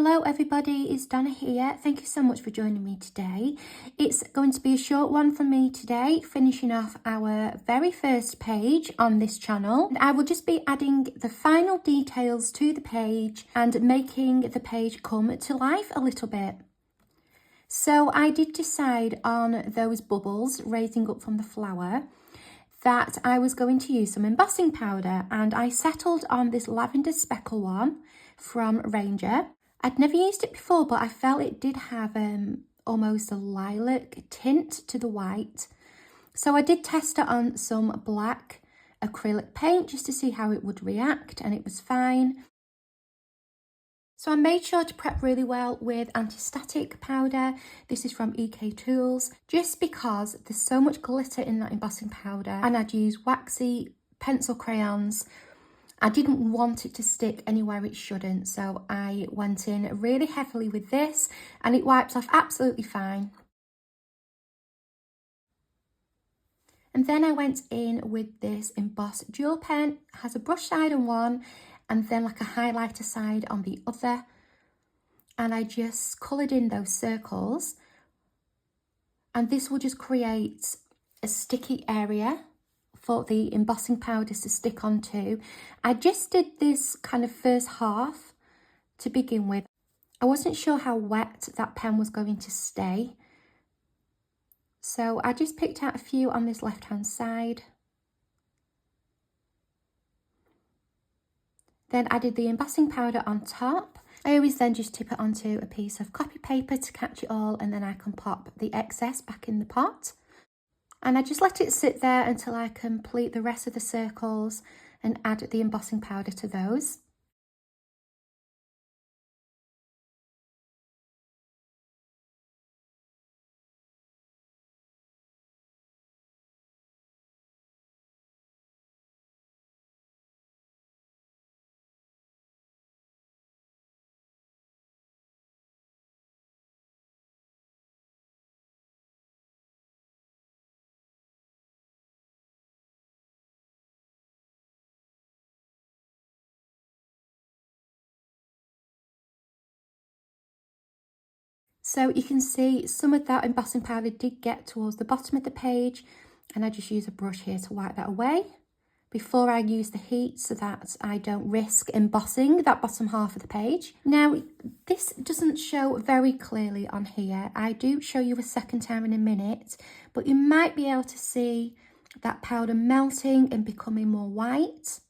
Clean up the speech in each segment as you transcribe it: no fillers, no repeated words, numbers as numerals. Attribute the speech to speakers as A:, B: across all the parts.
A: Hello everybody, it's Donna here. Thank you so much for joining me today. It's going to be a short one from me today, finishing off our very first page on this channel. I will just be adding the final details to the page and making the page come to life a little bit. So I did decide on those bubbles raising up from the flower that I was going to use some embossing powder, and I settled on this lavender speckle one from Ranger. I'd never used it before, but I felt it did have almost a lilac tint to the white. So I did test it on some black acrylic paint just to see how it would react, and it was fine. So I made sure to prep really well with anti-static powder. This is from EK Tools, just because there's so much glitter in that embossing powder, and I'd use waxy pencil crayons. I didn't want it to stick anywhere it shouldn't, so I went in really heavily with this, and it wipes off absolutely fine. And then I went in with this Emboss Dual Pen. It has a brush side on one and then like a highlighter side on the other, and I just coloured in those circles, and this will just create a sticky area for the embossing powders to stick onto. I just did this kind of first half to begin with. I wasn't sure how wet that pen was going to stay, so I just picked out a few on this left hand side. Then added the embossing powder on top. I always then just tip it onto a piece of copy paper to catch it all, and then I can pop the excess back in the pot. And I just let it sit there until I complete the rest of the circles and add the embossing powder to those. So you can see some of that embossing powder did get towards the bottom of the page, and I just use a brush here to wipe that away before I use the heat so that I don't risk embossing that bottom half of the page. Now, this doesn't show very clearly on here. I do show you a second time in a minute, but you might be able to see that powder melting and becoming more white.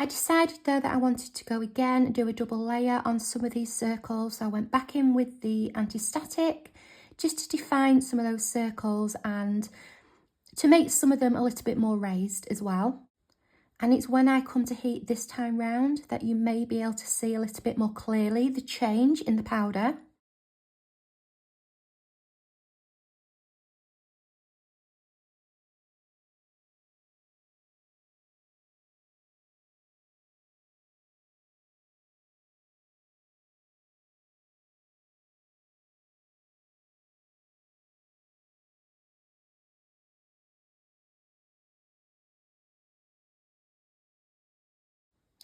A: I decided though that I wanted to go again and do a double layer on some of these circles. So I went back in with the anti-static just to define some of those circles and to make some of them a little bit more raised as well. And it's when I come to heat this time round that you may be able to see a little bit more clearly the change in the powder.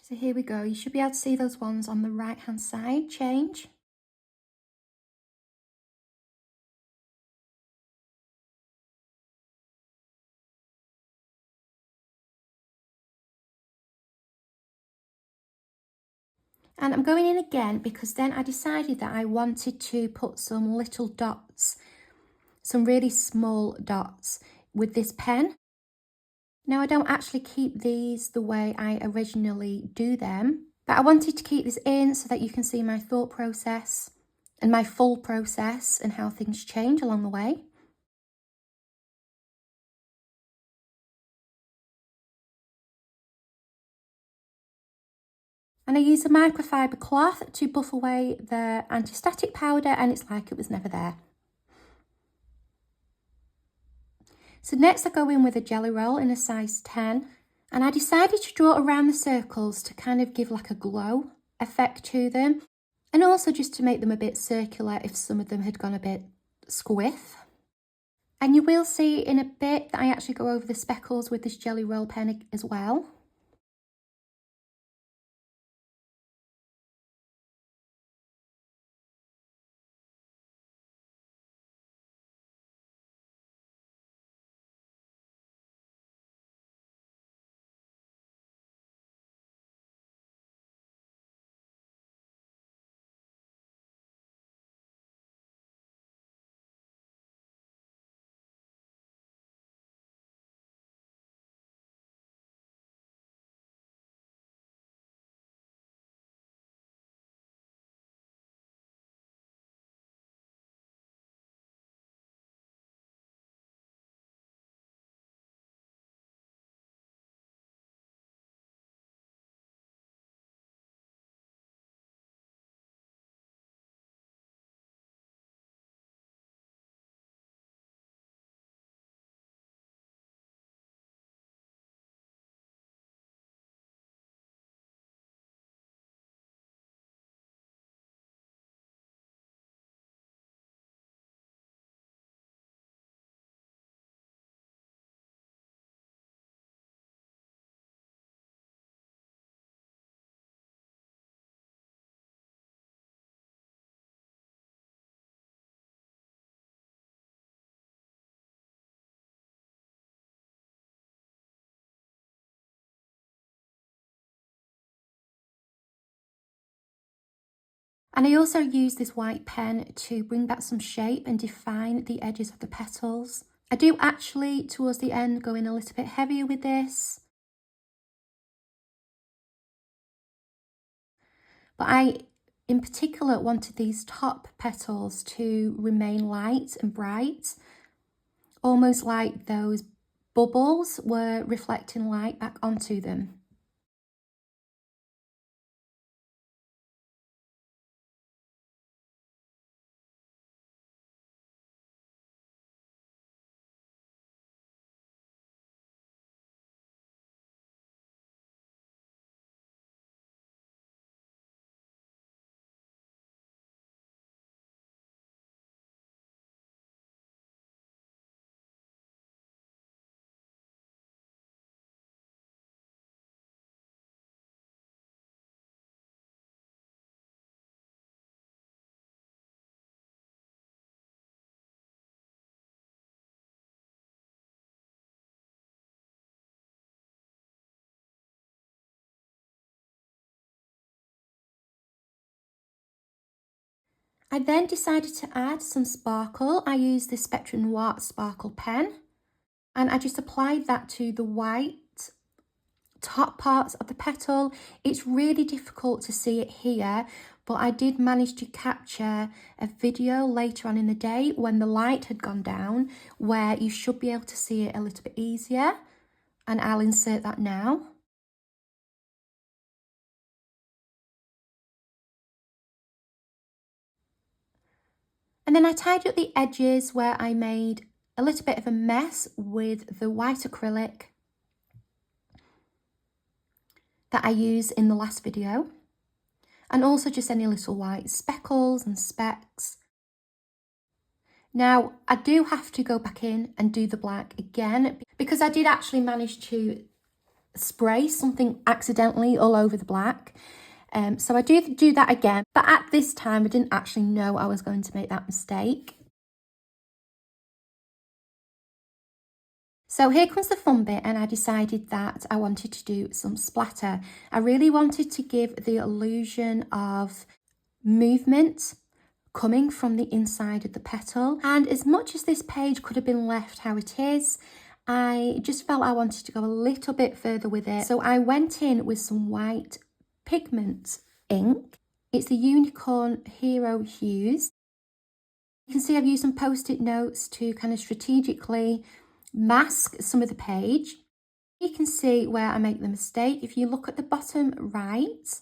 A: So here we go, you should be able to see those ones on the right hand side change. And I'm going in again because then I decided that I wanted to put some little dots, some really small dots with this pen. Now, I don't actually keep these the way I originally do them, but I wanted to keep this in so that you can see my thought process and my full process and how things change along the way. And I use a microfiber cloth to buff away the anti-static powder, and it's like it was never there. So next I go in with a Gellyroll in a size 10, and I decided to draw around the circles to kind of give like a glow effect to them, and also just to make them a bit circular if some of them had gone a bit squiff. And you will see in a bit that I actually go over the speckles with this Gellyroll pen as well. And I also use this white pen to bring back some shape and define the edges of the petals. I do actually, towards the end, go in a little bit heavier with this. But I, in particular, wanted these top petals to remain light and bright, almost like those bubbles were reflecting light back onto them. I then decided to add some sparkle. I used the Spectrum Noir sparkle pen, and I just applied that to the white top parts of the petal. It's really difficult to see it here, but I did manage to capture a video later on in the day when the light had gone down, where you should be able to see it a little bit easier, and I'll insert that now. And then I tidied up the edges where I made a little bit of a mess with the white acrylic that I used in the last video, and also just any little white speckles and specks. Now, I do have to go back in and do the black again, because I did actually manage to spray something accidentally all over the black. So I do that again, but at this time I didn't actually know I was going to make that mistake. So here comes the fun bit, and I decided that I wanted to do some splatter. I really wanted to give the illusion of movement coming from the inside of the petal. And as much as this page could have been left how it is, I just felt I wanted to go a little bit further with it. So I went in with some white pigment ink. It's the Unicorn Hero Hues. You can see I've used some post-it notes to kind of strategically mask some of the page. You can see where I make the mistake. If you look at the bottom right,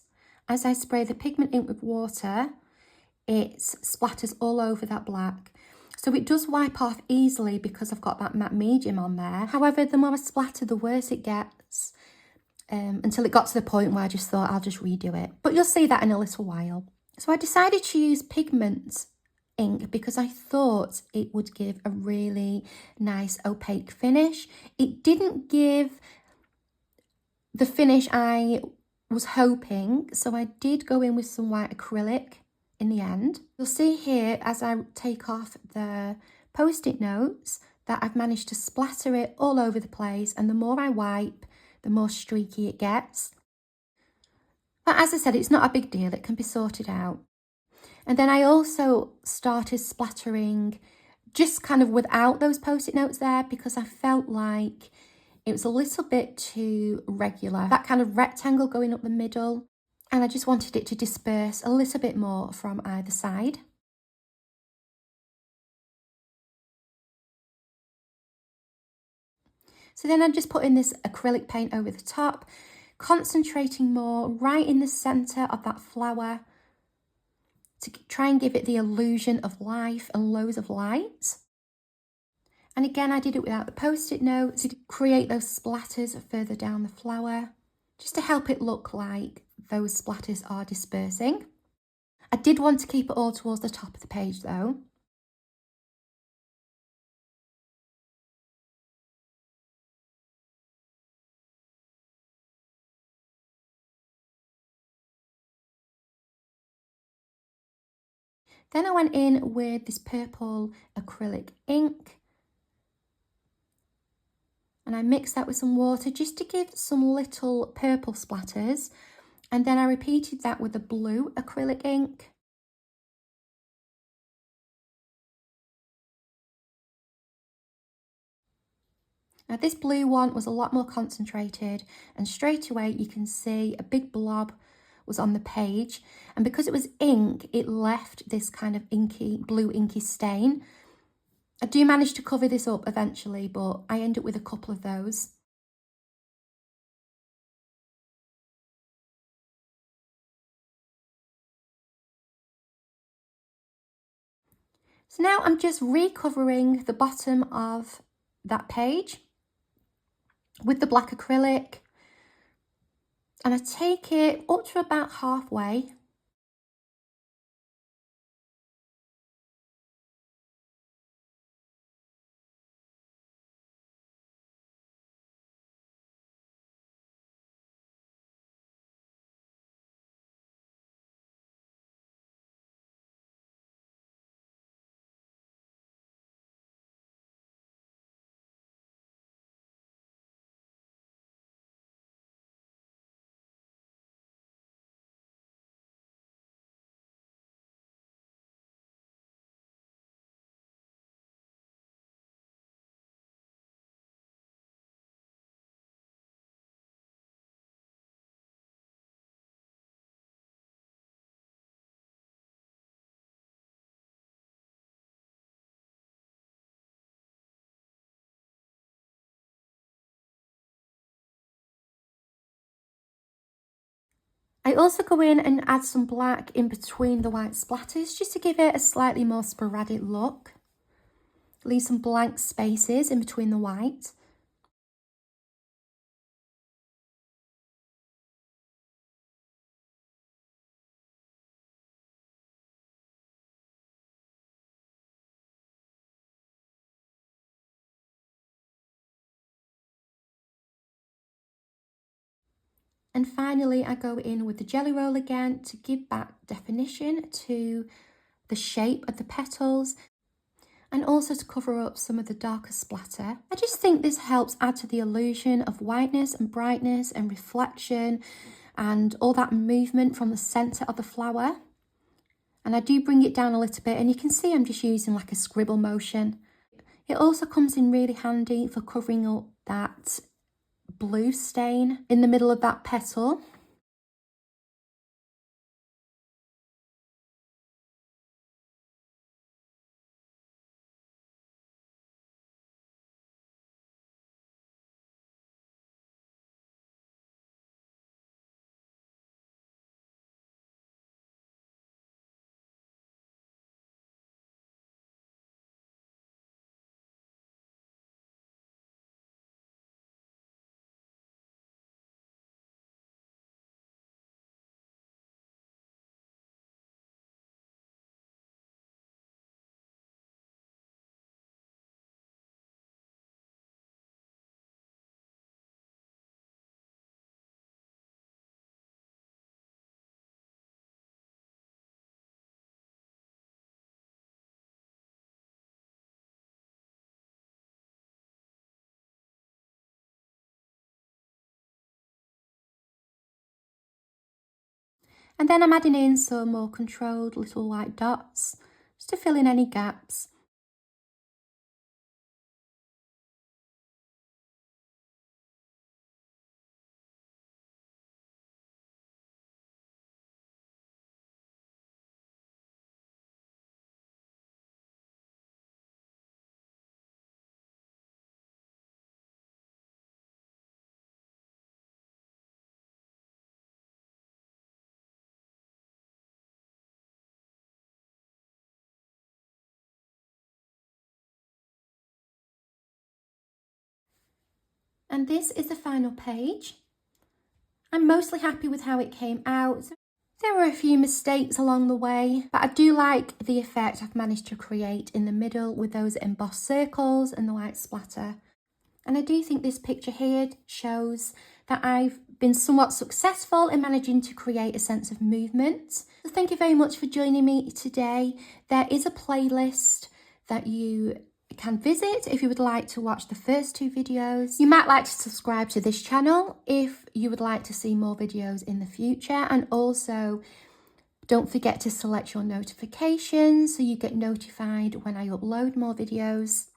A: as I spray the pigment ink with water, it splatters all over that black. So it does wipe off easily because I've got that matte medium on there. However, the more I splatter, the worse it gets, until it got to the point where I just thought I'll just redo it. But you'll see that in a little while. So I decided to use pigment ink because I thought it would give a really nice opaque finish. It didn't give the finish I was hoping, so I did go in with some white acrylic in the end. You'll see here as I take off the post-it notes that I've managed to splatter it all over the place, and the more I wipe, the more streaky it gets. But as I said, it's not a big deal, it can be sorted out. And then I also started splattering just kind of without those post-it notes there, because I felt like it was a little bit too regular. That kind of rectangle going up the middle, and I just wanted it to disperse a little bit more from either side. So then I just put in this acrylic paint over the top, concentrating more right in the centre of that flower to try and give it the illusion of life and loads of light. And again, I did it without the post-it notes to create those splatters further down the flower, just to help it look like those splatters are dispersing. I did want to keep it all towards the top of the page though. Then I went in with this purple acrylic ink, and I mixed that with some water just to give some little purple splatters. And then I repeated that with the blue acrylic ink. Now this blue one was a lot more concentrated, and straight away you can see a big blob was on the page, and because it was ink, it left this kind of inky, blue inky stain. I do manage to cover this up eventually, but I end up with a couple of those. So now I'm just recovering the bottom of that page with the black acrylic, and I take it up to about halfway. I also go in and add some black in between the white splatters just to give it a slightly more sporadic look. Leave some blank spaces in between the white. And finally, I go in with the Gellyroll again to give back definition to the shape of the petals, and also to cover up some of the darker splatter. I just think this helps add to the illusion of whiteness and brightness and reflection and all that movement from the centre of the flower. And I do bring it down a little bit, and you can see I'm just using like a scribble motion. It also comes in really handy for covering up that blue stain in the middle of that petal. And then I'm adding in some more controlled little white dots just to fill in any gaps. And this is the final page. I'm mostly happy with how it came out. There were a few mistakes along the way, but I do like the effect I've managed to create in the middle with those embossed circles and the white splatter. And I do think this picture here shows that I've been somewhat successful in managing to create a sense of movement. So thank you very much for joining me today. There is a playlist that you can visit if you would like to watch the first two videos. You might like to subscribe to this channel if you would like to see more videos in the future, and also don't forget to select your notifications so you get notified when I upload more videos.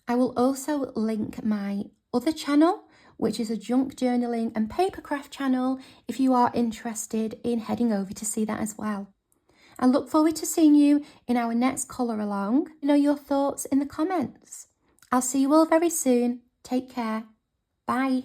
A: I will also link my other channel, which is a junk journaling and papercraft channel, if you are interested in heading over to see that as well. I look forward to seeing you in our next colour along. Let me know your thoughts in the comments. I'll see you all very soon. Take care. Bye.